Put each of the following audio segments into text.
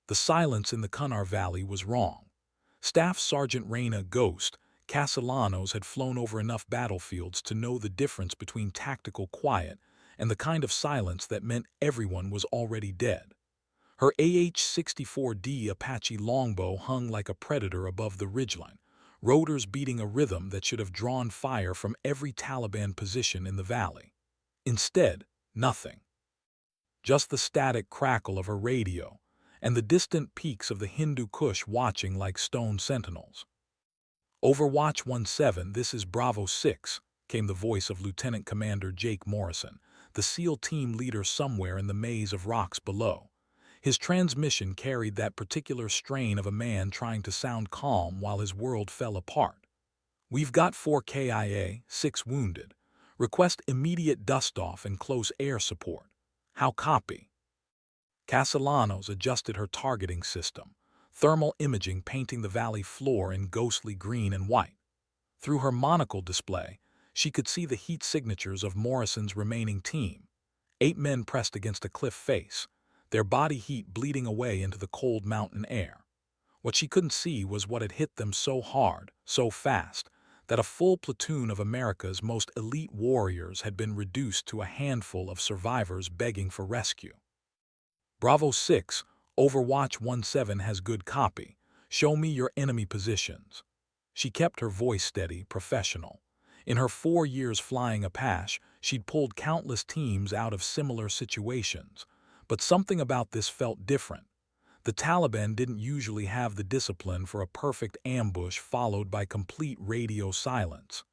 The silence in the Kunar Valley was wrong. Staff Sergeant Reyna Ghost Castellanos had flown over enough battlefields to know the difference between tactical quiet and the kind of silence that meant everyone was already dead. Her AH-64D Apache longbow hung like a predator above the ridgeline, rotors beating a rhythm that should have drawn fire from every Taliban position in the valley. Instead, nothing. Just the static crackle of her radio, and the distant peaks of the Hindu Kush watching like stone sentinels. Overwatch 17, this is Bravo 6, came the voice of Lieutenant Commander Jake Morrison, the SEAL team leader somewhere in the maze of rocks below. His transmission carried that particular strain of a man trying to sound calm while his world fell apart. We've got 4 KIA, 6 wounded. Request immediate dust-off and close air support. How copy? Castellanos adjusted her targeting system, thermal imaging painting the valley floor in ghostly green and white. Through her monocle display, she could see the heat signatures of Morrison's remaining team. 8 men pressed against a cliff face, their body heat bleeding away into the cold mountain air. What she couldn't see was what had hit them so hard, so fast, that a full platoon of America's most elite warriors had been reduced to a handful of survivors begging for rescue. Bravo 6, Overwatch 17 has good copy. Show me your enemy positions. She kept her voice steady, professional. In her 4 years flying Apache, she'd pulled countless teams out of similar situations. But something about this felt different. The Taliban didn't usually have the discipline for a perfect ambush followed by complete radio silence.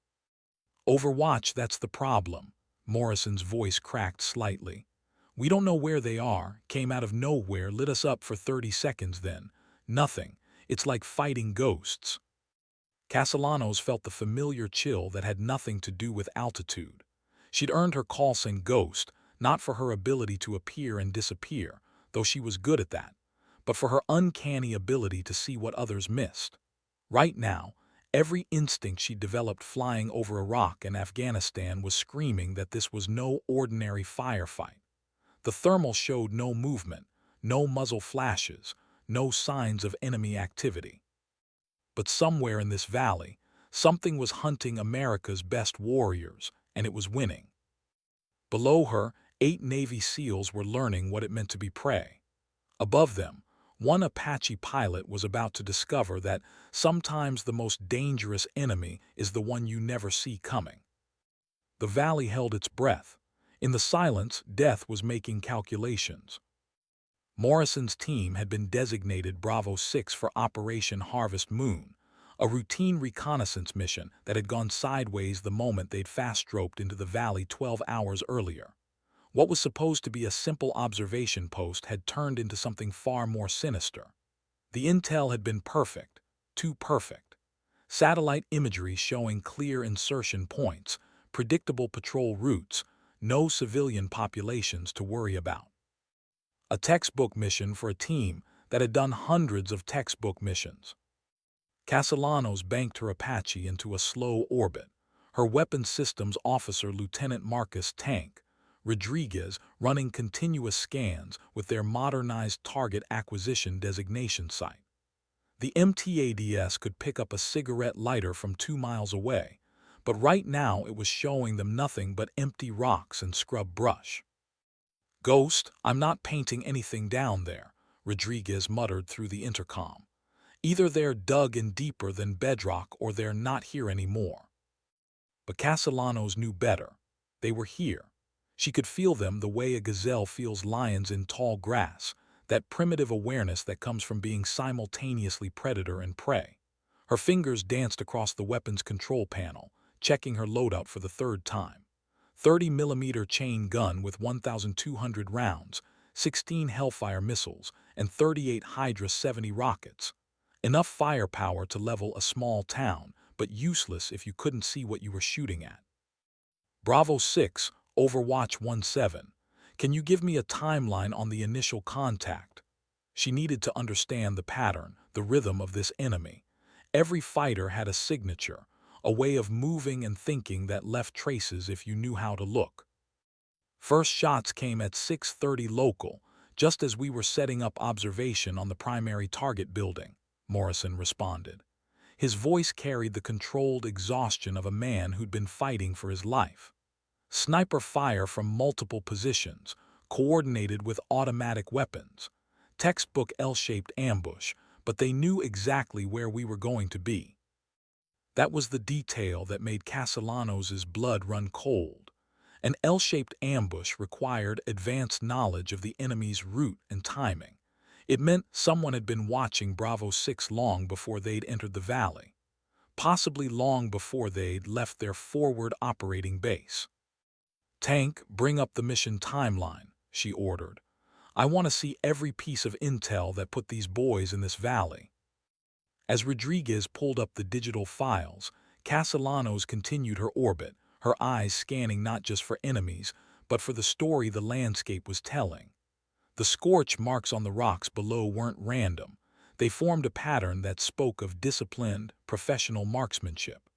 Overwatch, that's the problem. Morrison's voice cracked slightly. We don't know where they are, came out of nowhere, lit us up for 30 seconds then. Nothing. It's like fighting ghosts. Castellanos felt the familiar chill that had nothing to do with altitude. She'd earned her call sign Ghost, not for her ability to appear and disappear, though she was good at that, but for her uncanny ability to see what others missed. Right now, every instinct she'd developed flying over Iraq and Afghanistan was screaming that this was no ordinary firefight. The thermal showed no movement, no muzzle flashes, no signs of enemy activity. But somewhere in this valley, something was hunting America's best warriors, and it was winning. Below her, 8 Navy SEALs were learning what it meant to be prey. Above them, one Apache pilot was about to discover that sometimes the most dangerous enemy is the one you never see coming. The valley held its breath. In the silence, death was making calculations. Morrison's team had been designated Bravo 6 for Operation Harvest Moon, a routine reconnaissance mission that had gone sideways the moment they'd fast-roped into the valley 12 hours earlier. What was supposed to be a simple observation post had turned into something far more sinister. The intel had been perfect, too perfect. Satellite imagery showing clear insertion points, predictable patrol routes, no civilian populations to worry about. A textbook mission for a team that had done hundreds of textbook missions. Castellanos banked her Apache into a slow orbit, her weapons systems officer Lieutenant Marcus Tank Rodriguez running continuous scans with their modernized target acquisition designation site. The MTADS could pick up a cigarette lighter from 2 miles away, but right now it was showing them nothing but empty rocks and scrub brush. Ghost, I'm not painting anything down there, Rodriguez muttered through the intercom. Either they're dug in deeper than bedrock or they're not here anymore. But Castellanos knew better. They were here. She could feel them the way a gazelle feels lions in tall grass, that primitive awareness that comes from being simultaneously predator and prey. Her fingers danced across the weapons control panel, checking her loadout for the 3rd time. 30mm chain gun with 1,200 rounds, 16 Hellfire missiles, and 38 Hydra 70 rockets. Enough firepower to level a small town, but useless if you couldn't see what you were shooting at. Bravo 6, Overwatch 17. Can you give me a timeline on the initial contact? She needed to understand the pattern, the rhythm of this enemy. Every fighter had a signature, a way of moving and thinking that left traces if you knew how to look. First shots came at 6:30 local, just as we were setting up observation on the primary target building," Morrison responded. His voice carried the controlled exhaustion of a man who'd been fighting for his life. Sniper fire from multiple positions, coordinated with automatic weapons. Textbook L-shaped ambush, but they knew exactly where we were going to be. That was the detail that made Castellanos' blood run cold. An L-shaped ambush required advanced knowledge of the enemy's route and timing. It meant someone had been watching Bravo 6 long before they'd entered the valley, possibly long before they'd left their forward operating base. "Tank, bring up the mission timeline," she ordered. "I want to see every piece of intel that put these boys in this valley." As Rodriguez pulled up the digital files, Castellanos continued her orbit, her eyes scanning not just for enemies, but for the story the landscape was telling. The scorch marks on the rocks below weren't random. They formed a pattern that spoke of disciplined, professional marksmanship.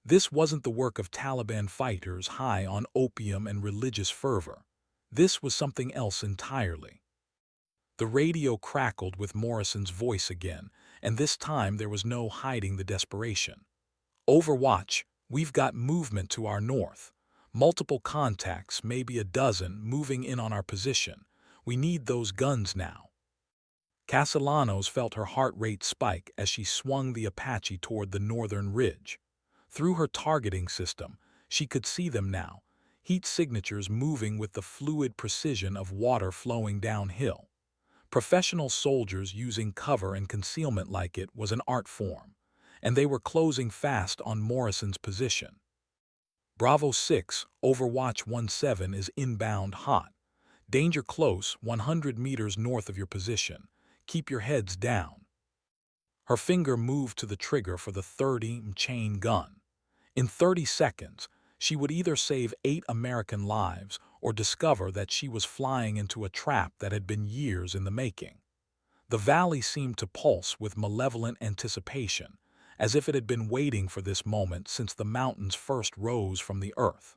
This wasn't the work of Taliban fighters high on opium and religious fervor. This was something else entirely. The radio crackled with Morrison's voice again, and this time there was no hiding the desperation. "Overwatch, we've got movement to our north. Multiple contacts, maybe a dozen, moving in on our position. We need those guns now." Castellanos felt her heart rate spike as she swung the Apache toward the northern ridge. Through her targeting system, she could see them now, heat signatures moving with the fluid precision of water flowing downhill. Professional soldiers using cover and concealment like it was an art form, and they were closing fast on Morrison's position. "Bravo 6, Overwatch 17 is inbound hot. Danger close, 100 meters north of your position. Keep your heads down." Her finger moved to the trigger for the 30 chain gun. In 30 seconds, she would either save 8 American lives or discover that she was flying into a trap that had been years in the making. The valley seemed to pulse with malevolent anticipation, as if it had been waiting for this moment since the mountains first rose from the earth.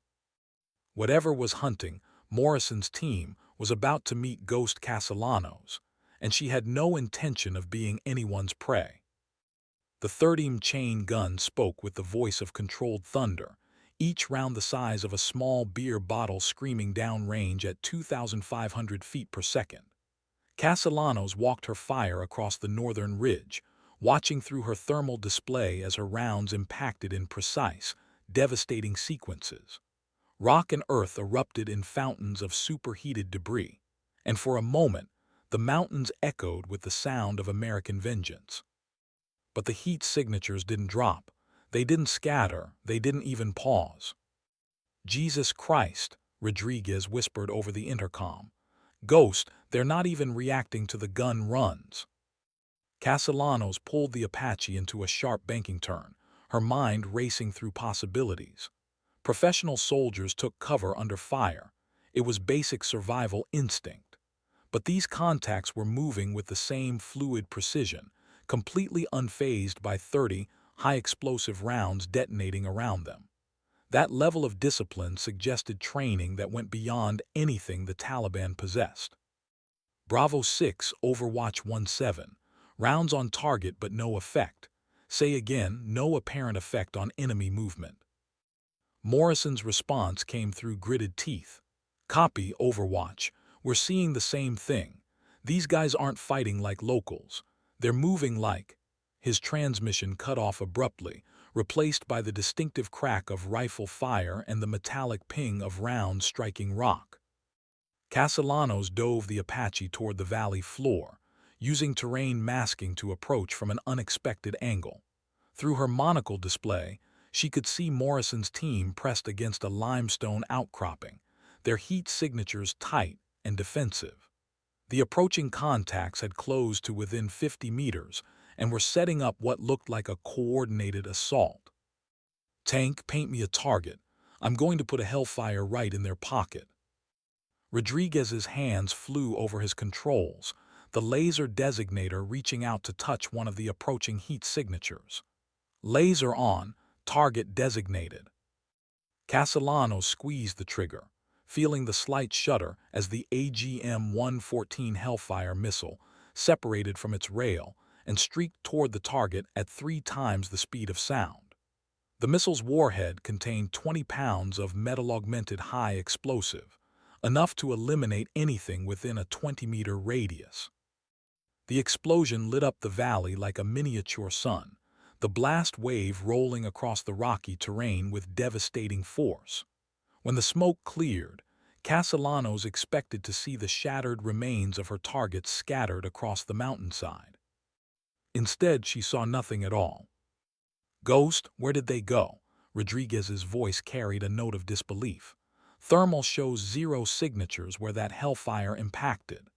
Whatever was hunting, Morrison's team was about to meet Ghost Castellanos, and she had no intention of being anyone's prey. The 30 chain gun spoke with the voice of controlled thunder, each round the size of a small beer bottle screaming downrange at 2,500 feet per second. Castellanos walked her fire across the northern ridge, watching through her thermal display as her rounds impacted in precise, devastating sequences. Rock and earth erupted in fountains of superheated debris, and for a moment, the mountains echoed with the sound of American vengeance. But the heat signatures didn't drop. They didn't scatter. They didn't even pause. "Jesus Christ," Rodriguez whispered over the intercom. "Ghost, they're not even reacting to the gun runs." Castellanos pulled the Apache into a sharp banking turn, her mind racing through possibilities. Professional soldiers took cover under fire. It was basic survival instinct. But these contacts were moving with the same fluid precision, completely unfazed by 30 high-explosive rounds detonating around them. That level of discipline suggested training that went beyond anything the Taliban possessed. "Bravo 6, Overwatch 17. Rounds on target but no effect. Say again, no apparent effect on enemy movement." Morrison's response came through gritted teeth. "Copy, Overwatch. We're seeing the same thing. These guys aren't fighting like locals. They're moving like—" His transmission cut off abruptly, replaced by the distinctive crack of rifle fire and the metallic ping of rounds striking rock. Castellanos dove the Apache toward the valley floor, using terrain masking to approach from an unexpected angle. Through her monocle display, she could see Morrison's team pressed against a limestone outcropping, their heat signatures tight and defensive. The approaching contacts had closed to within 50 meters and were setting up what looked like a coordinated assault. "Tank, paint me a target. I'm going to put a Hellfire right in their pocket." Rodriguez's hands flew over his controls, the laser designator reaching out to touch one of the approaching heat signatures. "Laser on, target designated." Castellanos squeezed the trigger. feeling the slight shudder as the AGM-114 Hellfire missile separated from its rail and streaked toward the target at 3 times the speed of sound. The missile's warhead contained 20 pounds of metal-augmented high explosive, enough to eliminate anything within a 20-meter radius. The explosion lit up the valley like a miniature sun, the blast wave rolling across the rocky terrain with devastating force. When the smoke cleared, Castellanos expected to see the shattered remains of her targets scattered across the mountainside. Instead, she saw nothing at all. "Ghost, where did they go?" Rodriguez's voice carried a note of disbelief. "Thermal shows 0 signatures where that hellfire impacted."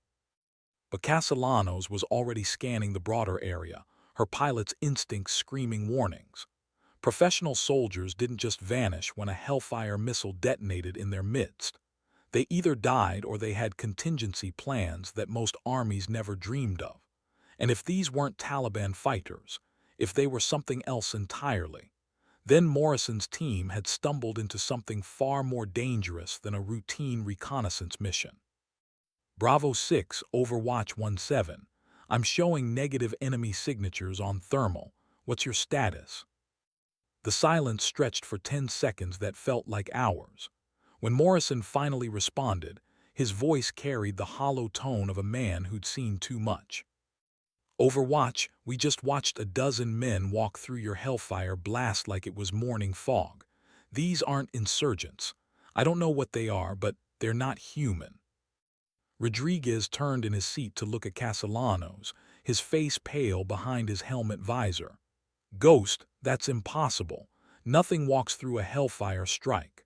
But Castellanos was already scanning the broader area, her pilot's instincts screaming warnings. Professional soldiers didn't just vanish when a Hellfire missile detonated in their midst. They either died or they had contingency plans that most armies never dreamed of. And if these weren't Taliban fighters, if they were something else entirely, then Morrison's team had stumbled into something far more dangerous than a routine reconnaissance mission. Bravo 6, Overwatch 17. I'm showing negative enemy signatures on thermal. What's your status? The silence stretched for 10 seconds that felt like hours. When Morrison finally responded, his voice carried the hollow tone of a man who'd seen too much. "Overwatch, we just watched a dozen men walk through your Hellfire blast like it was morning fog. These aren't insurgents. I don't know what they are, but they're not human." Rodriguez turned in his seat to look at Castellanos, his face pale behind his helmet visor. "Ghost, that's impossible. Nothing walks through a Hellfire strike."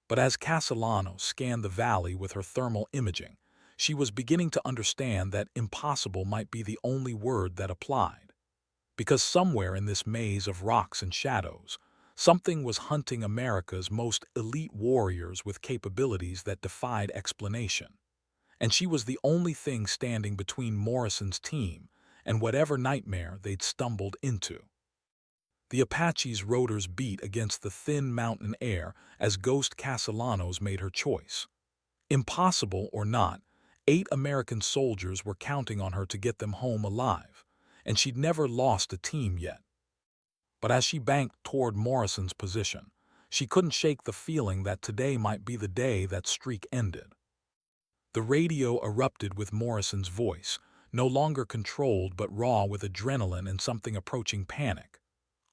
But as Castellanos scanned the valley with her thermal imaging, she was beginning to understand that impossible might be the only word that applied. Because somewhere in this maze of rocks and shadows, something was hunting America's most elite warriors with capabilities that defied explanation. And she was the only thing standing between Morrison's team and whatever nightmare they'd stumbled into. The Apache's rotors beat against the thin mountain air as Ghost Castellanos made her choice. Impossible or not, 8 American soldiers were counting on her to get them home alive, and she'd never lost a team yet. But as she banked toward Morrison's position, she couldn't shake the feeling that today might be the day that streak ended. The radio erupted with Morrison's voice, no longer controlled but raw with adrenaline and something approaching panic.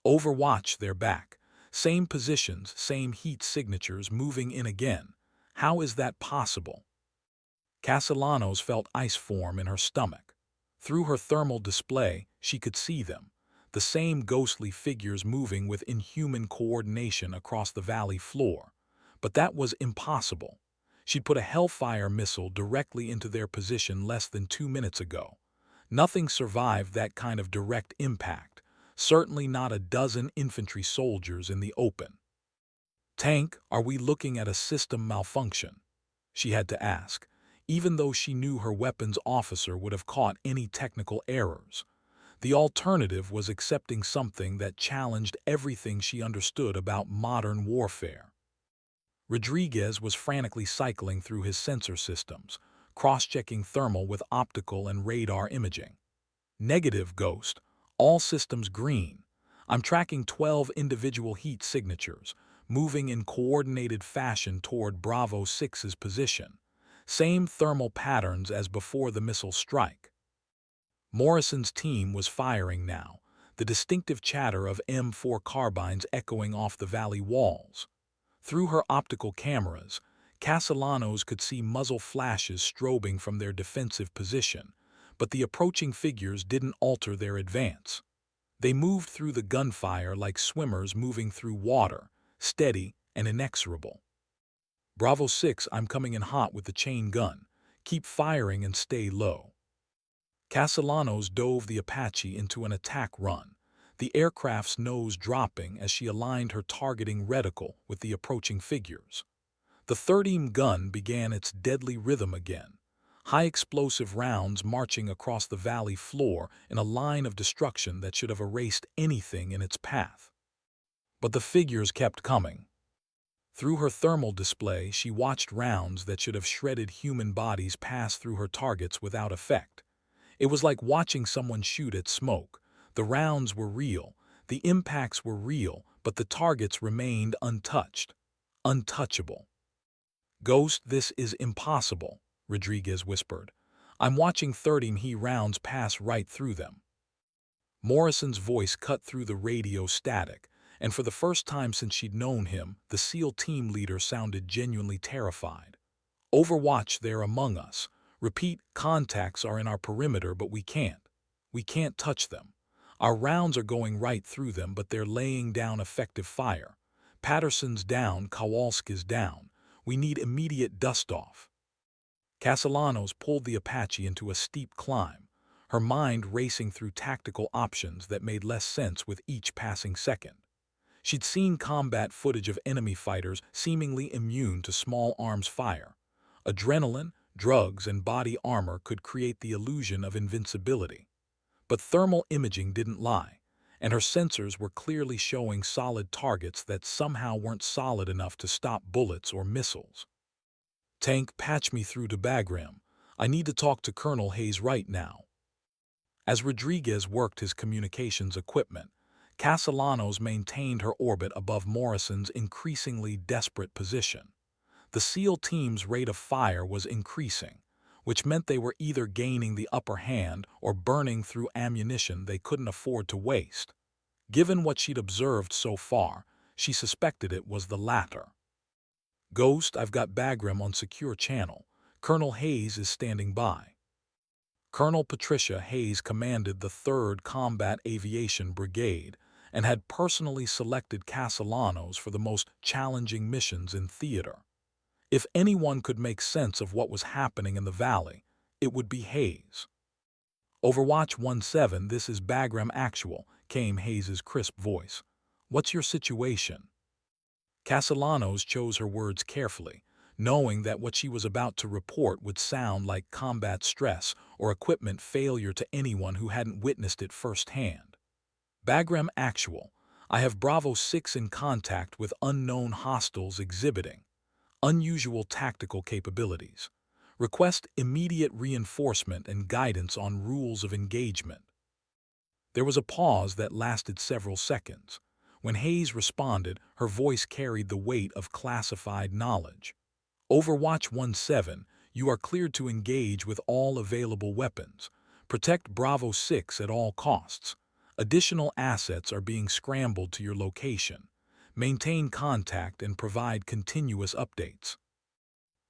"Overwatch, they're back. Same positions, same heat signatures moving in again. How is that possible?" Castellanos felt ice form in her stomach. Through her thermal display, she could see them, the same ghostly figures moving with inhuman coordination across the valley floor. But that was impossible. She'd put a Hellfire missile directly into their position less than 2 minutes ago. Nothing survived that kind of direct impact, certainly not a dozen infantry soldiers in the open. "Tank, are we looking at a system malfunction?" she had to ask, even though she knew her weapons officer would have caught any technical errors. The alternative was accepting something that challenged everything she understood about modern warfare. Rodriguez was frantically cycling through his sensor systems, cross-checking thermal with optical and radar imaging. "Negative, Ghost. All systems green. I'm tracking 12 individual heat signatures, moving in coordinated fashion toward Bravo 6's position. Same thermal patterns as before the missile strike." Morrison's team was firing now, the distinctive chatter of M4 carbines echoing off the valley walls. Through her optical cameras, Castellanos could see muzzle flashes strobing from their defensive position, but the approaching figures didn't alter their advance. They moved through the gunfire like swimmers moving through water, steady and inexorable. "Bravo 6, I'm coming in hot with the chain gun. Keep firing and stay low." Castellanos dove the Apache into an attack run, the aircraft's nose dropping as she aligned her targeting reticle with the approaching figures. The 30 gun began its deadly rhythm again, high-explosive rounds marching across the valley floor in a line of destruction that should have erased anything in its path. But the figures kept coming. Through her thermal display, she watched rounds that should have shredded human bodies pass through her targets without effect. It was like watching someone shoot at smoke. The rounds were real, the impacts were real, but the targets remained untouched. Untouchable. "Ghost, this is impossible," Rodriguez whispered. "I'm watching 30 mH rounds pass right through them." Morrison's voice cut through the radio static, and for the first time since she'd known him, the SEAL team leader sounded genuinely terrified. "Overwatch, they're among us. Repeat, contacts are in our perimeter, but we can't. We can't touch them. Our rounds are going right through them, but they're laying down effective fire. Patterson's down, Kowalski's down. We need immediate dust-off." Castellanos pulled the Apache into a steep climb, her mind racing through tactical options that made less sense with each passing second. She'd seen combat footage of enemy fighters seemingly immune to small arms fire. Adrenaline, drugs, and body armor could create the illusion of invincibility. But thermal imaging didn't lie, and her sensors were clearly showing solid targets that somehow weren't solid enough to stop bullets or missiles. "Tank, patch me through to Bagram. I need to talk to Colonel Hayes right now." As Rodriguez worked his communications equipment, Castellanos maintained her orbit above Morrison's increasingly desperate position. The SEAL team's rate of fire was increasing, which meant they were either gaining the upper hand or burning through ammunition they couldn't afford to waste. Given what she'd observed so far, she suspected it was the latter. "Ghost, I've got Bagram on secure channel. Colonel Hayes is standing by." Colonel Patricia Hayes commanded the 3rd Combat Aviation Brigade and had personally selected Castellanos for the most challenging missions in theater. If anyone could make sense of what was happening in the valley, it would be Hayes. "Overwatch 1-7, this is Bagram Actual," came Hayes's crisp voice. "What's your situation?" Castellanos chose her words carefully, knowing that what she was about to report would sound like combat stress or equipment failure to anyone who hadn't witnessed it firsthand. "Bagram Actual, I have Bravo 6 in contact with unknown hostiles exhibiting unusual tactical capabilities. Request immediate reinforcement and guidance on rules of engagement." There was a pause that lasted several seconds. When Hayes responded, her voice carried the weight of classified knowledge. "Overwatch 1-7, you are cleared to engage with all available weapons. Protect Bravo 6 at all costs. Additional assets are being scrambled to your location. Maintain contact and provide continuous updates."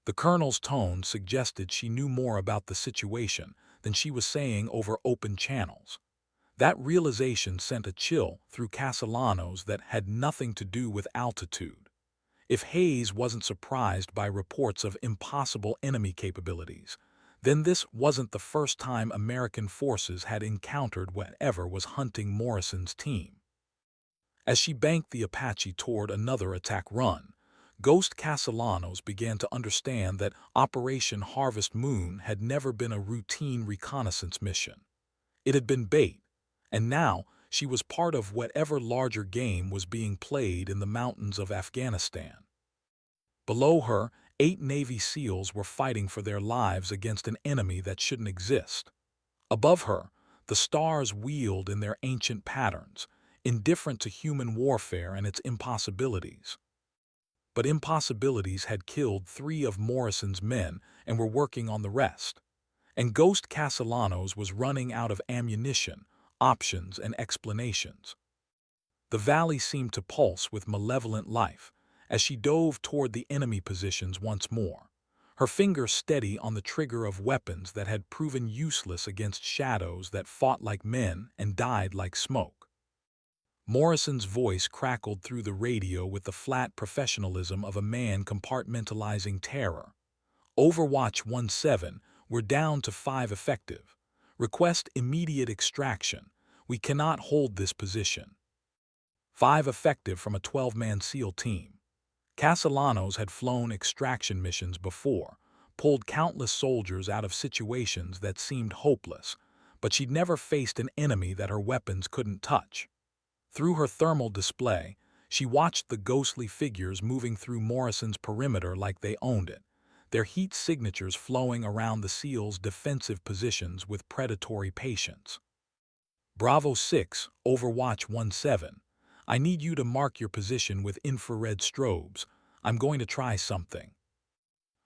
The colonel's tone suggested she knew more about the situation than she was saying over open channels. That realization sent a chill through Castellanos that had nothing to do with altitude. If Hayes wasn't surprised by reports of impossible enemy capabilities, then this wasn't the first time American forces had encountered whatever was hunting Morrison's team. As she banked the Apache toward another attack run, Ghost Castellanos began to understand that Operation Harvest Moon had never been a routine reconnaissance mission. It had been bait, and now she was part of whatever larger game was being played in the mountains of Afghanistan. Below her, 8 Navy SEALs were fighting for their lives against an enemy that shouldn't exist. Above her, the stars wheeled in their ancient patterns, indifferent to human warfare and its impossibilities. But impossibilities had killed 3 of Morrison's men and were working on the rest. And Ghost Castellanos was running out of ammunition, options, and explanations. The valley seemed to pulse with malevolent life as she dove toward the enemy positions once more, her finger steady on the trigger of weapons that had proven useless against shadows that fought like men and died like smoke. Morrison's voice crackled through the radio with the flat professionalism of a man compartmentalizing terror. "Overwatch 1-7, we're down to 5 effective. Request immediate extraction. We cannot hold this position." 5 effective from a 12-man SEAL team. Castellanos had flown extraction missions before, pulled countless soldiers out of situations that seemed hopeless, but she'd never faced an enemy that her weapons couldn't touch. Through her thermal display, She watched the ghostly figures moving through Morrison's perimeter like they owned it, their heat signatures flowing around the SEAL's defensive positions with predatory patience. Bravo 6, Overwatch 17. I need you to mark your position with infrared strobes. I'm going to try something.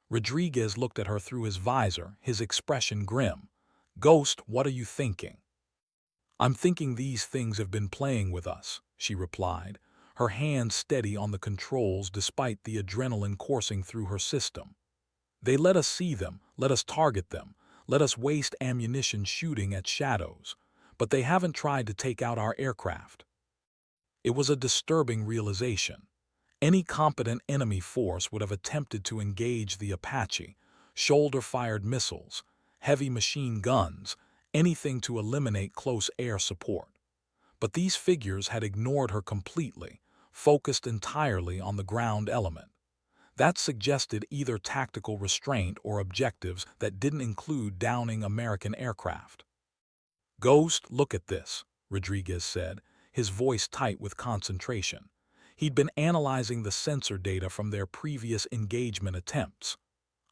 Rodriguez looked at her through his visor, his expression grim. Ghost, what are you thinking? I'm thinking these things have been playing with us, she replied, her hands steady on the controls despite the adrenaline coursing through her system. They let us see them, let us target them, let us waste ammunition shooting at shadows, but they haven't tried to take out our aircraft. It was a disturbing realization. Any competent enemy force would have attempted to engage the Apache, shoulder-fired missiles, heavy machine guns, anything to eliminate close air support. But these figures had ignored her completely, focused entirely on the ground element. That suggested either tactical restraint or objectives that didn't include downing American aircraft. Ghost, look at this, Rodriguez said, his voice tight with concentration. He'd been analyzing the sensor data from their previous engagement attempts.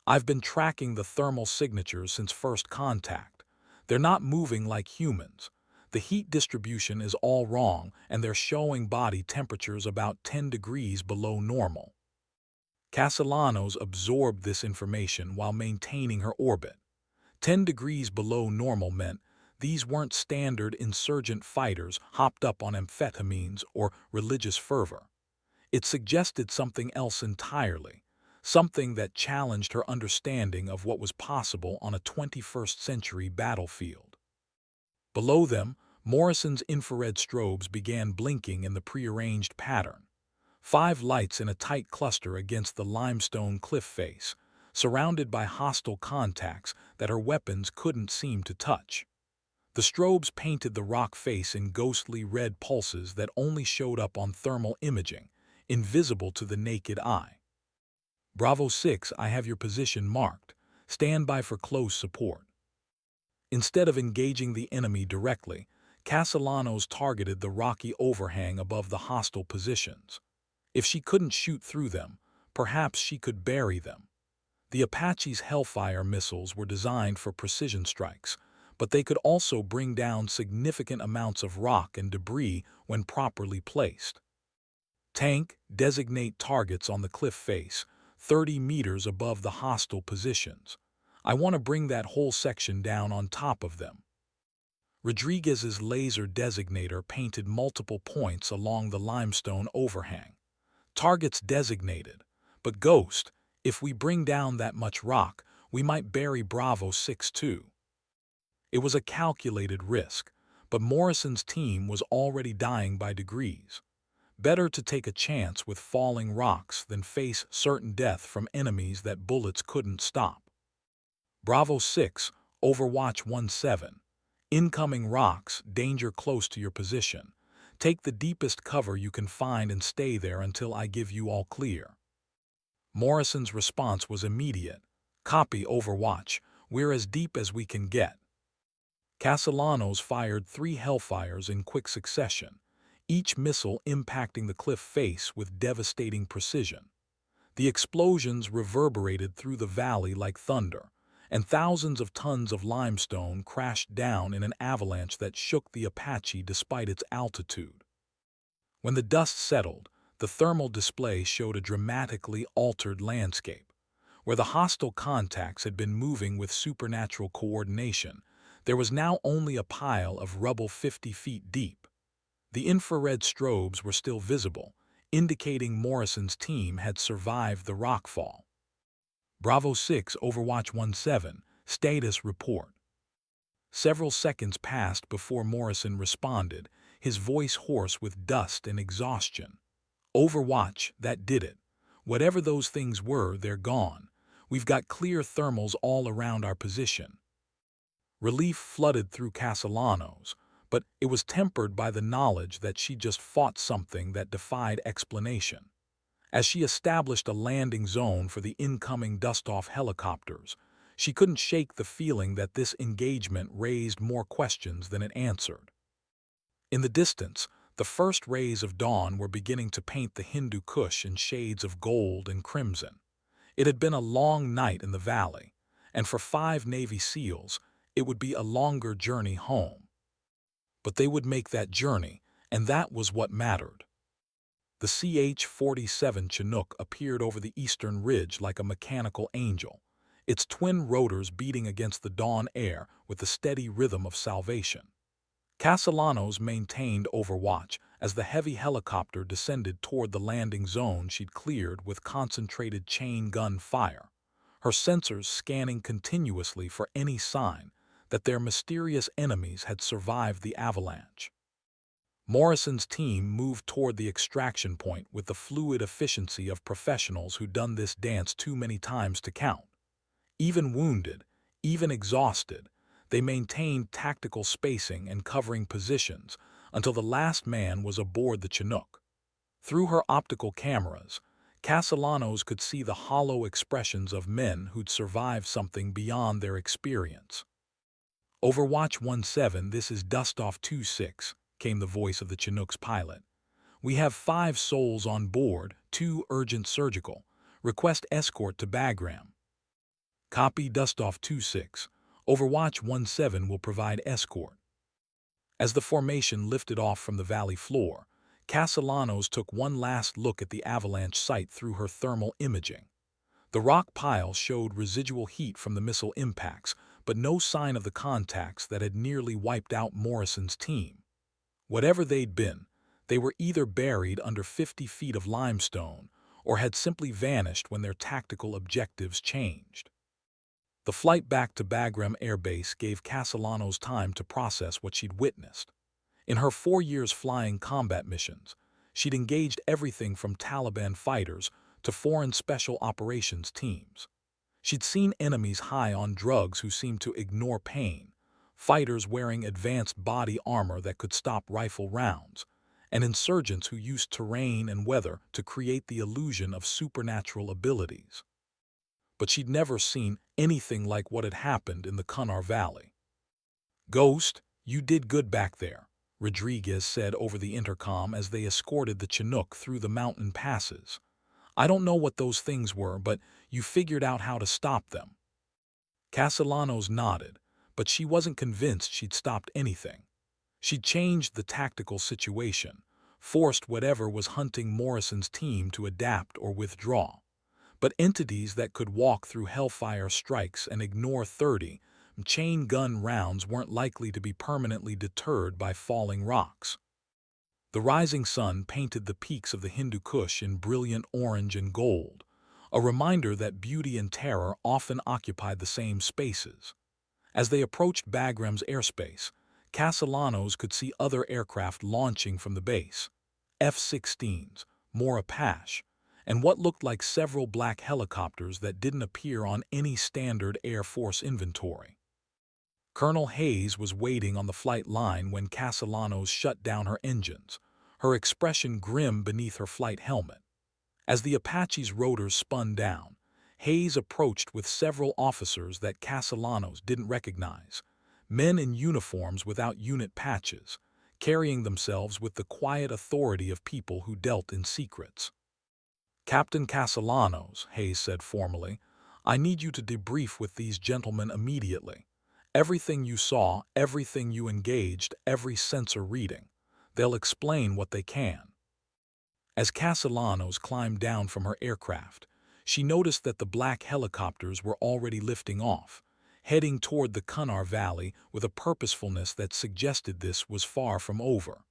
I've been tracking the thermal signatures since first contact. They're not moving like humans. The heat distribution is all wrong, and they're showing body temperatures about 10 degrees below normal. Castellanos absorbed this information while maintaining her orbit. 10 degrees below normal meant these weren't standard insurgent fighters hopped up on amphetamines or religious fervor. It suggested something else entirely, something that challenged her understanding of what was possible on a 21st century battlefield. Below them, Morrison's infrared strobes began blinking in the prearranged pattern. 5 lights in a tight cluster against the limestone cliff face, surrounded by hostile contacts that her weapons couldn't seem to touch. The strobes painted the rock face in ghostly red pulses that only showed up on thermal imaging, invisible to the naked eye. Bravo 6, I have your position marked. Stand by for close support. Instead of engaging the enemy directly, Castellanos targeted the rocky overhang above the hostile positions. If she couldn't shoot through them, perhaps she could bury them. The Apache's Hellfire missiles were designed for precision strikes, but they could also bring down significant amounts of rock and debris when properly placed. Tank, designate targets on the cliff face, 30 meters above the hostile positions. I want to bring that whole section down on top of them. Rodriguez's laser designator painted multiple points along the limestone overhang. Targets designated, but Ghost, if we bring down that much rock, we might bury Bravo 6 too. It was a calculated risk, but Morrison's team was already dying by degrees. Better to take a chance with falling rocks than face certain death from enemies that bullets couldn't stop. Bravo 6, Overwatch 17. Incoming rocks, danger close to your position. Take the deepest cover you can find and stay there until I give you all clear. Morrison's response was immediate. Copy, Overwatch. We're as deep as we can get. Castellanos fired 3 Hellfires in quick succession, each missile impacting the cliff face with devastating precision. The explosions reverberated through the valley like thunder, and thousands of tons of limestone crashed down in an avalanche that shook the Apache despite its altitude. When the dust settled, the thermal display showed a dramatically altered landscape. Where the hostile contacts had been moving with supernatural coordination, there was now only a pile of rubble 50 feet deep. The infrared strobes were still visible, indicating Morrison's team had survived the rockfall. Bravo 6, Overwatch 17, status report. Several seconds passed before Morrison responded, his voice hoarse with dust and exhaustion. Overwatch, that did it. Whatever those things were, they're gone. We've got clear thermals all around our position. Relief flooded through Castellanos, but it was tempered by the knowledge that she just fought something that defied explanation. As she established a landing zone for the incoming dust-off helicopters, she couldn't shake the feeling that this engagement raised more questions than it answered. In the distance, The first rays of dawn were beginning to paint the Hindu Kush in shades of gold and crimson. It had been a long night in the valley, and for 5 Navy SEALs, it would be a longer journey home. But they would make that journey, and that was what mattered. The CH-47 Chinook appeared over the eastern ridge like a mechanical angel, its twin rotors beating against the dawn air with the steady rhythm of salvation. Castellanos maintained overwatch as the heavy helicopter descended toward the landing zone she'd cleared with concentrated chain gun fire, her sensors scanning continuously for any sign that their mysterious enemies had survived the avalanche. Morrison's team moved toward the extraction point with the fluid efficiency of professionals who'd done this dance too many times to count. Even wounded, even exhausted, they maintained tactical spacing and covering positions until the last man was aboard the Chinook. Through her optical cameras, Castellanos could see the hollow expressions of men who'd survived something beyond their experience. "Overwatch 1-7, this is Dustoff 2-6, came the voice of the Chinook's pilot. "We have 5 souls on board, 2 urgent surgical. Request escort to Bagram." "Copy, Dustoff 2-6. Overwatch 1-7 will provide escort." As the formation lifted off from the valley floor, Castellanos took one last look at the avalanche site through her thermal imaging. The rock pile showed residual heat from the missile impacts, but no sign of the contacts that had nearly wiped out Morrison's team. Whatever they'd been, they were either buried under 50 feet of limestone or had simply vanished when their tactical objectives changed. The flight back to Bagram Air Base gave Castellanos time to process what she'd witnessed. In her 4 years flying combat missions, she'd engaged everything from Taliban fighters to foreign special operations teams. She'd seen enemies high on drugs who seemed to ignore pain, fighters wearing advanced body armor that could stop rifle rounds, and insurgents who used terrain and weather to create the illusion of supernatural abilities. But she'd never seen anything like what had happened in the Kunar Valley. "Ghost, you did good back there," Rodriguez said over the intercom as they escorted the Chinook through the mountain passes. "I don't know what those things were, but you figured out how to stop them." Castellanos nodded, but she wasn't convinced she'd stopped anything. She'd changed the tactical situation, forced whatever was hunting Morrison's team to adapt or withdraw. But entities that could walk through hellfire strikes and ignore 30 chain gun rounds weren't likely to be permanently deterred by falling rocks. The rising sun painted the peaks of the Hindu Kush in brilliant orange and gold, a reminder that beauty and terror often occupied the same spaces. As they approached Bagram's airspace, Castellanos could see other aircraft launching from the base: F-16s, more Apache, and what looked like several black helicopters that didn't appear on any standard Air Force inventory. Colonel Hayes was waiting on the flight line when Castellanos shut down her engines, her expression grim beneath her flight helmet. As the Apache's rotors spun down, Hayes approached with several officers that Castellanos didn't recognize, men in uniforms without unit patches, carrying themselves with the quiet authority of people who dealt in secrets. "Captain Castellanos," Hayes said formally, "I need you to debrief with these gentlemen immediately. Everything you saw, everything you engaged, every sensor reading. They'll explain what they can." As Castellanos climbed down from her aircraft, she noticed that the black helicopters were already lifting off, heading toward the Kunar Valley with a purposefulness that suggested this was far from over.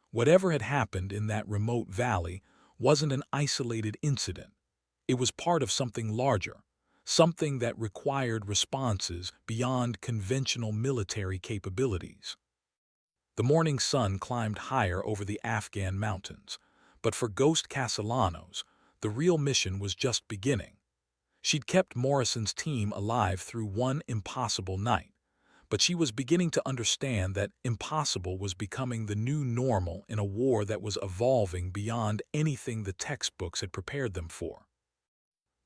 Whatever had happened in that remote valley wasn't an isolated incident. It was part of something larger, something that required responses beyond conventional military capabilities. The morning sun climbed higher over the Afghan mountains, but for Ghost Castellanos, the real mission was just beginning. She'd kept Morrison's team alive through one impossible night, but she was beginning to understand that impossible was becoming the new normal in a war that was evolving beyond anything the textbooks had prepared them for.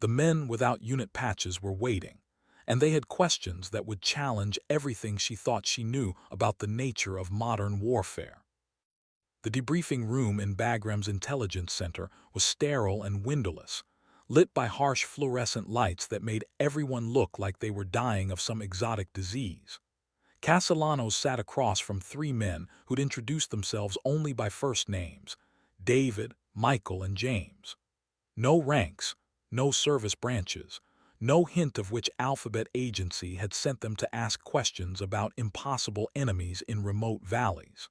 The men without unit patches were waiting, and they had questions that would challenge everything she thought she knew about the nature of modern warfare. The debriefing room in Bagram's intelligence center was sterile and windowless, lit by harsh fluorescent lights that made everyone look like they were dying of some exotic disease. Castellanos sat across from three men who'd introduced themselves only by first names: David, Michael, and James. No ranks, no service branches, no hint of which alphabet agency had sent them to ask questions about impossible enemies in remote valleys.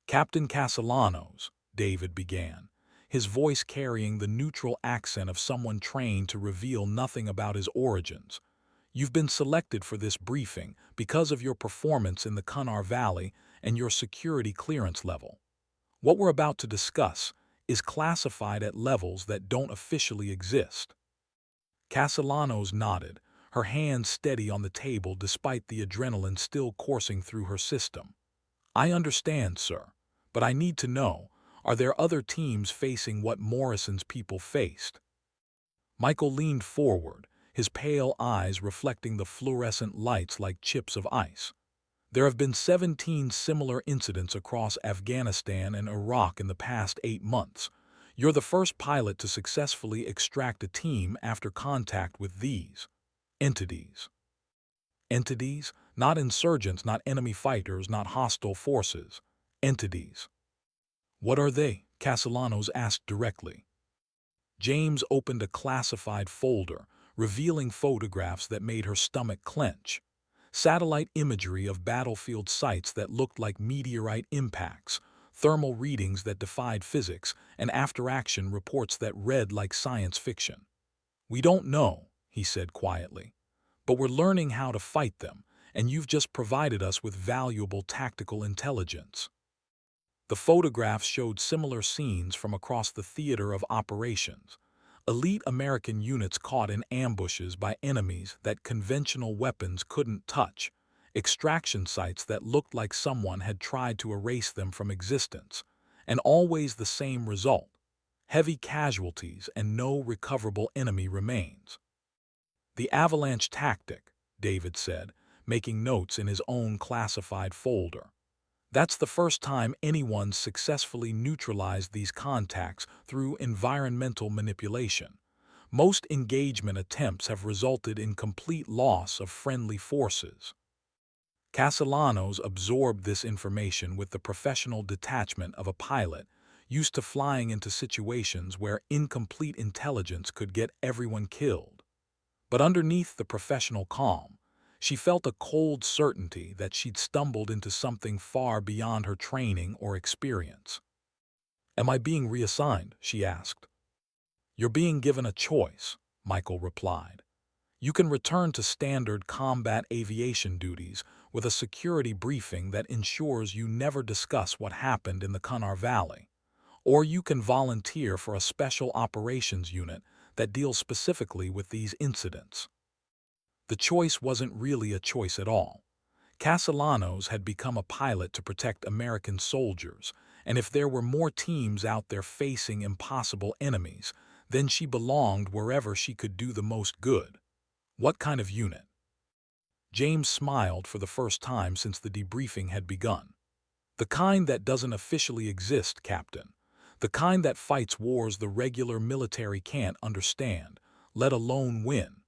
"Captain Castellanos," David began, his voice carrying the neutral accent of someone trained to reveal nothing about his origins. "You've been selected for this briefing because of your performance in the Kunar Valley and your security clearance level. What we're about to discuss is classified at levels that don't officially exist." Castellanos nodded, her hands steady on the table despite the adrenaline still coursing through her system. "I understand, sir, but I need to know, are there other teams facing what Morrison's people faced?" Michael leaned forward, his pale eyes reflecting the fluorescent lights like chips of ice. "There have been 17 similar incidents across Afghanistan and Iraq in the past 8 months. You're the first pilot to successfully extract a team after contact with these entities." Entities? Not insurgents, not enemy fighters, not hostile forces. Entities. "What are they?" Castellanos asked directly. James opened a classified folder, revealing photographs that made her stomach clench. Satellite imagery of battlefield sites that looked like meteorite impacts, thermal readings that defied physics, and after-action reports that read like science fiction. "We don't know," he said quietly, "but we're learning how to fight them, and you've just provided us with valuable tactical intelligence." The photographs showed similar scenes from across the theater of operations. Elite American units caught in ambushes by enemies that conventional weapons couldn't touch, extraction sites that looked like someone had tried to erase them from existence, and always the same result: heavy casualties and no recoverable enemy remains. "The avalanche tactic," David said, making notes in his own classified folder. "That's the first time anyone's successfully neutralized these contacts through environmental manipulation. Most engagement attempts have resulted in complete loss of friendly forces." Castellanos absorbed this information with the professional detachment of a pilot, used to flying into situations where incomplete intelligence could get everyone killed. But underneath the professional calm, she felt a cold certainty that she'd stumbled into something far beyond her training or experience. "Am I being reassigned?" she asked. "You're being given a choice," Michael replied. "You can return to standard combat aviation duties with a security briefing that ensures you never discuss what happened in the Kunar Valley, or you can volunteer for a special operations unit that deals specifically with these incidents." The choice wasn't really a choice at all. Castellanos had become a pilot to protect American soldiers, and if there were more teams out there facing impossible enemies, then she belonged wherever she could do the most good. "What kind of unit?" James smiled for the first time since the debriefing had begun. "The kind that doesn't officially exist, Captain. The kind that fights wars the regular military can't understand, let alone win.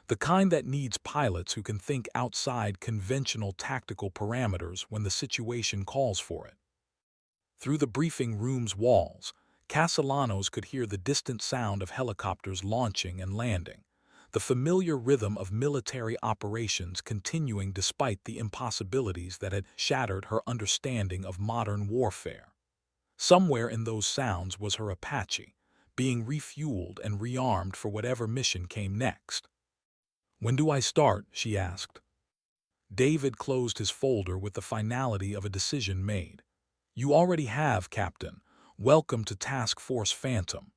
The kind that needs pilots who can think outside conventional tactical parameters when the situation calls for it." Through the briefing room's walls, Castellanos could hear the distant sound of helicopters launching and landing, the familiar rhythm of military operations continuing despite the impossibilities that had shattered her understanding of modern warfare. Somewhere in those sounds was her Apache, being refueled and rearmed for whatever mission came next. "When do I start?" she asked. David closed his folder with the finality of a decision made. "You already have, Captain. Welcome to Task Force Phantom."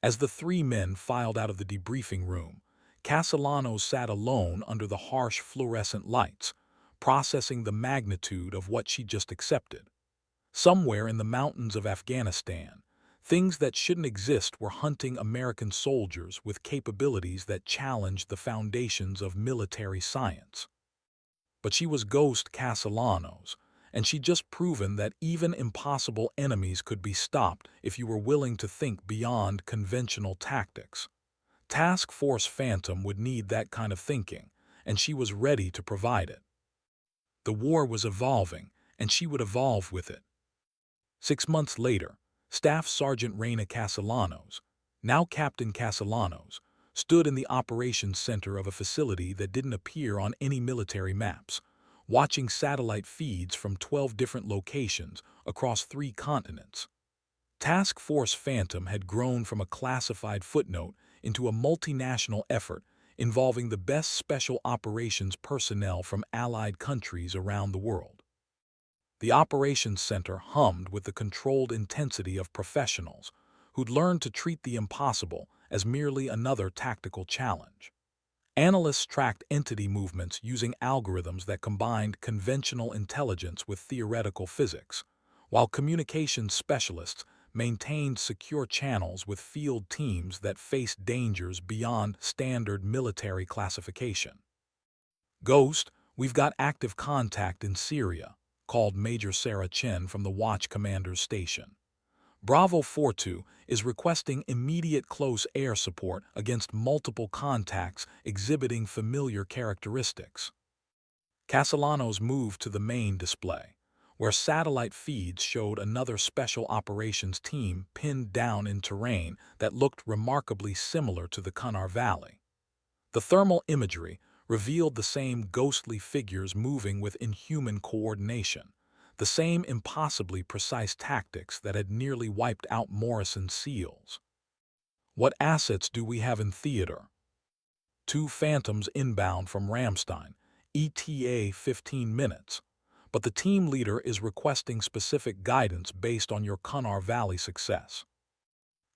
As the three men filed out of the debriefing room, Castellanos sat alone under the harsh fluorescent lights, processing the magnitude of what she just accepted. Somewhere in the mountains of Afghanistan, things that shouldn't exist were hunting American soldiers with capabilities that challenged the foundations of military science. But she was Ghost Castellanos, and she'd just proven that even impossible enemies could be stopped if you were willing to think beyond conventional tactics. Task Force Phantom would need that kind of thinking, and she was ready to provide it. The war was evolving, and she would evolve with it. 6 months later, Staff Sergeant Reina Castellanos, now Captain Castellanos, stood in the operations center of a facility that didn't appear on any military maps, watching satellite feeds from 12 different locations across 3 continents. Task Force Phantom had grown from a classified footnote into a multinational effort involving the best special operations personnel from allied countries around the world. The operations center hummed with the controlled intensity of professionals who'd learned to treat the impossible as merely another tactical challenge. Analysts tracked entity movements using algorithms that combined conventional intelligence with theoretical physics, while communications specialists maintained secure channels with field teams that faced dangers beyond standard military classification. Ghost, we've got active contact in Syria, called Major Sarah Chen from the Watch Commander's station. Bravo 42 is requesting immediate close air support against multiple contacts exhibiting familiar characteristics. Castellanos moved to the main display, where satellite feeds showed another special operations team pinned down in terrain that looked remarkably similar to the Kunar Valley. The thermal imagery revealed the same ghostly figures moving with inhuman coordination, the same impossibly precise tactics that had nearly wiped out Morrison's SEALs. What assets do we have in theater? 2 Phantoms inbound from Ramstein, ETA 15 minutes, but the team leader is requesting specific guidance based on your Kunar Valley success.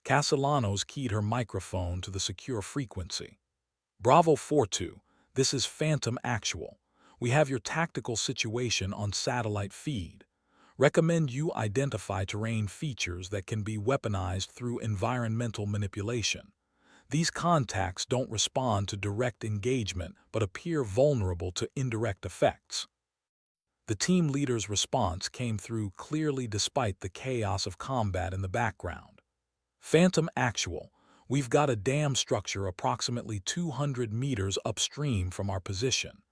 Castellanos keyed her microphone to the secure frequency. Bravo 42, this is Phantom Actual. We have your tactical situation on satellite feed. Recommend you identify terrain features that can be weaponized through environmental manipulation. These contacts don't respond to direct engagement but appear vulnerable to indirect effects. The team leader's response came through clearly despite the chaos of combat in the background. Phantom Actual, we've got a dam structure approximately 200 meters upstream from our position.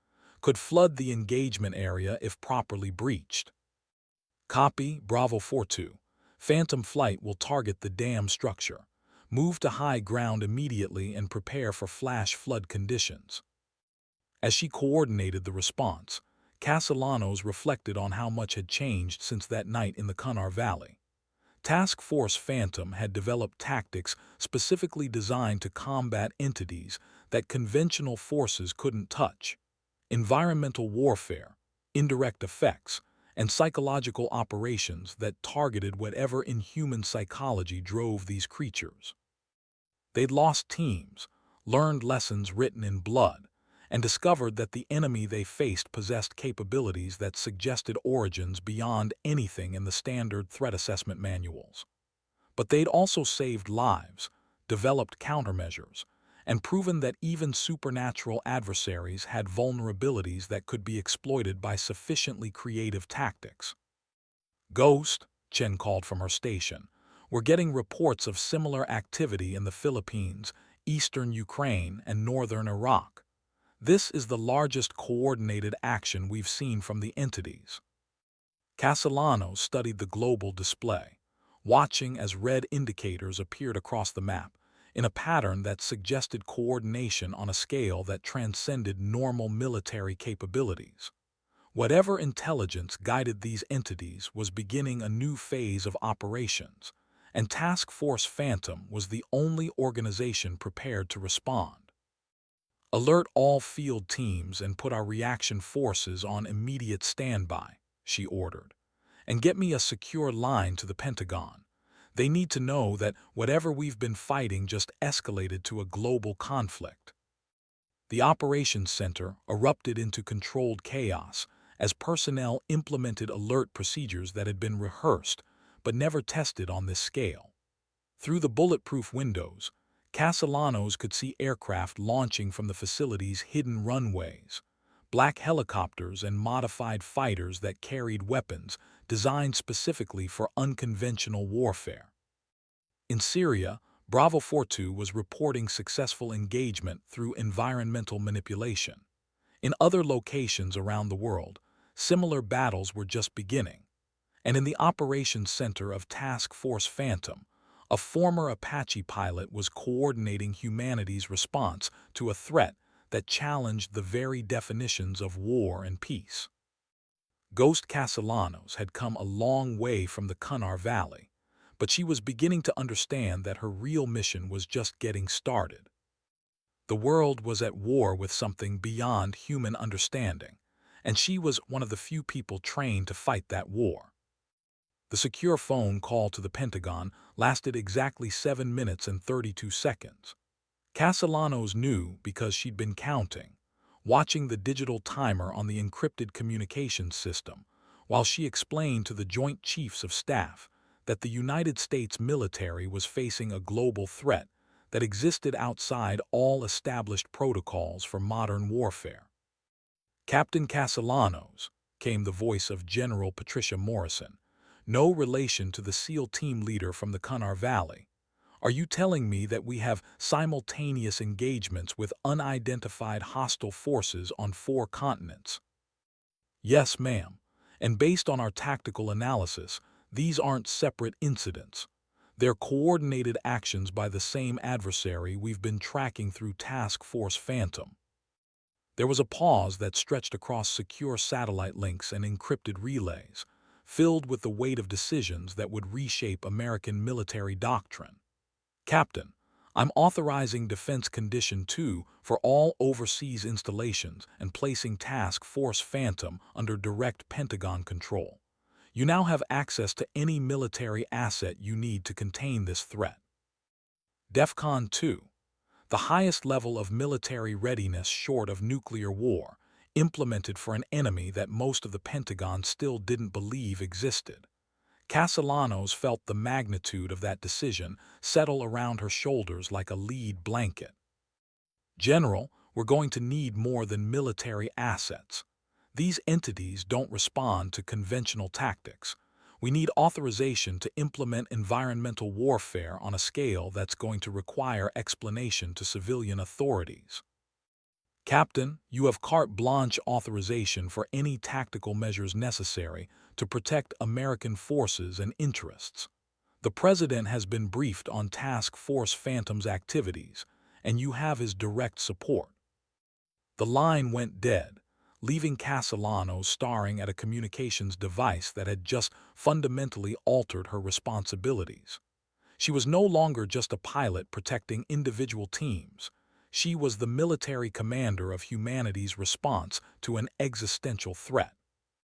Could flood the engagement area if properly breached. Copy, Bravo 42. Phantom Flight will target the dam structure. Move to high ground immediately and prepare for flash flood conditions. As she coordinated the response, Castellanos reflected on how much had changed since that night in the Kunar Valley. Task Force Phantom had developed tactics specifically designed to combat entities that conventional forces couldn't touch. Environmental warfare, indirect effects, and psychological operations that targeted whatever inhuman psychology drove these creatures. They'd lost teams, learned lessons written in blood, and discovered that the enemy they faced possessed capabilities that suggested origins beyond anything in the standard threat assessment manuals. But they'd also saved lives, developed countermeasures, and proven that even supernatural adversaries had vulnerabilities that could be exploited by sufficiently creative tactics. Ghost, Chen called from her station, we're getting reports of similar activity in the Philippines, eastern Ukraine, and northern Iraq. This is the largest coordinated action we've seen from the entities. Castellanos studied the global display, watching as red indicators appeared across the map, in a pattern that suggested coordination on a scale that transcended normal military capabilities. Whatever intelligence guided these entities was beginning a new phase of operations, and Task Force Phantom was the only organization prepared to respond. Alert all field teams and put our reaction forces on immediate standby, she ordered, and get me a secure line to the Pentagon. They need to know that whatever we've been fighting just escalated to a global conflict. The operations center erupted into controlled chaos as personnel implemented alert procedures that had been rehearsed but never tested on this scale. Through the bulletproof windows, Castellanos could see aircraft launching from the facility's hidden runways, black helicopters and modified fighters that carried weapons designed specifically for unconventional warfare. In Syria, Bravo 42 was reporting successful engagement through environmental manipulation. In other locations around the world, similar battles were just beginning. And in the operations center of Task Force Phantom, a former Apache pilot was coordinating humanity's response to a threat that challenged the very definitions of war and peace. Ghost Castellanos had come a long way from the Kunar Valley, but she was beginning to understand that her real mission was just getting started. The world was at war with something beyond human understanding, and she was one of the few people trained to fight that war. The secure phone call to the Pentagon lasted exactly 7 minutes and 32 seconds. Castellanos knew because she'd been counting, watching the digital timer on the encrypted communications system, while she explained to the Joint Chiefs of Staff that the United States military was facing a global threat that existed outside all established protocols for modern warfare. "Captain Castellanos," came the voice of General Patricia Morrison, no relation to the SEAL team leader from the Kunar Valley. "Are you telling me that we have simultaneous engagements with unidentified hostile forces on 4 continents?" "Yes, ma'am. And based on our tactical analysis, these aren't separate incidents. They're coordinated actions by the same adversary we've been tracking through Task Force Phantom." There was a pause that stretched across secure satellite links and encrypted relays, filled with the weight of decisions that would reshape American military doctrine. "Captain, I'm authorizing Defense Condition 2 for all overseas installations and placing Task Force Phantom under direct Pentagon control. You now have access to any military asset you need to contain this threat." DEFCON 2, the highest level of military readiness short of nuclear war, implemented for an enemy that most of the Pentagon still didn't believe existed. Castellanos felt the magnitude of that decision settle around her shoulders like a lead blanket. "General, we're going to need more than military assets. These entities don't respond to conventional tactics. We need authorization to implement environmental warfare on a scale that's going to require explanation to civilian authorities." "Captain, you have carte blanche authorization for any tactical measures necessary to protect American forces and interests. The President has been briefed on Task Force Phantom's activities, and you have his direct support." The line went dead, leaving Castellanos staring at a communications device that had just fundamentally altered her responsibilities. She was no longer just a pilot protecting individual teams. She was the military commander of humanity's response to an existential threat.